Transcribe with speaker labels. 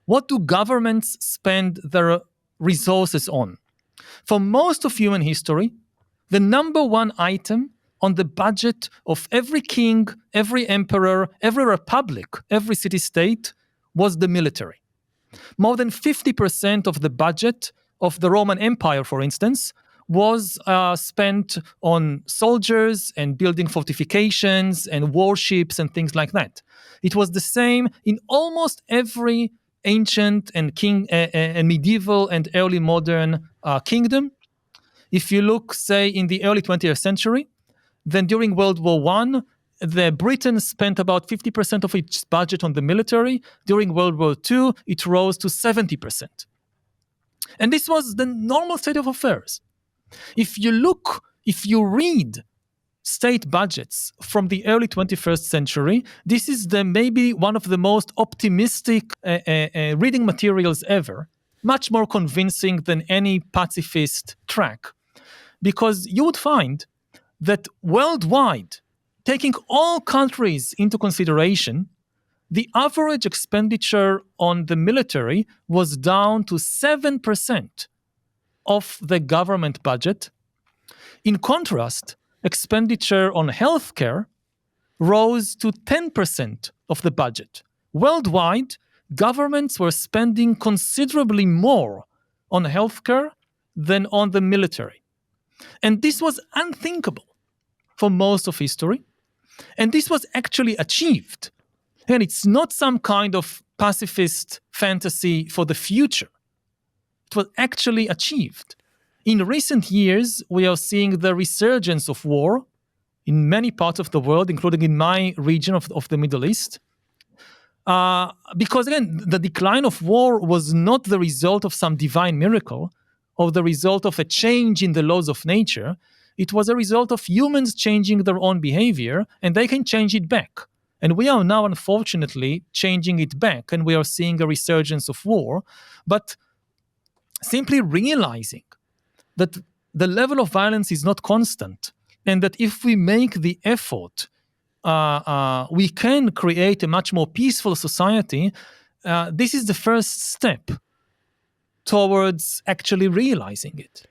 Speaker 1: What do governments spend their resources on? For most of human history, the number one item on the budget of every king, every emperor, every republic, every city-state was the military. More than 50% of the budget of the Roman Empire, for instance, was spent on soldiers and building fortifications and warships and things like that. It was the same in almost every ancient and medieval and early modern kingdom. If you look, say, in the early 20th century, then during World War I, the Britain spent about 50% of its budget on the military. During World War II, it rose to 70%. And this was the normal state of affairs. If you read state budgets from the early 21st century, this is maybe one of the most optimistic reading materials ever, much more convincing than any pacifist track, because you would find that worldwide, taking all countries into consideration, the average expenditure on the military was down to 7% of the government budget. In contrast, expenditure on healthcare rose to 10% of the budget. Worldwide, governments were spending considerably more on healthcare than on the military. And this was unthinkable for most of history. And this was actually achieved. And it's not some kind of pacifist fantasy for the future. It was actually achieved. In recent years, we are seeing the resurgence of war in many parts of the world, including in my region of the Middle East. Because again, the decline of war was not the result of some divine miracle or the result of a change in the laws of nature. It was a result of humans changing their own behavior, and they can change it back. And we are now, unfortunately, changing it back, and we are seeing a resurgence of war. But simply realizing that the level of violence is not constant, and that if we make the effort, we can create a much more peaceful society, this is the first step towards actually realizing it.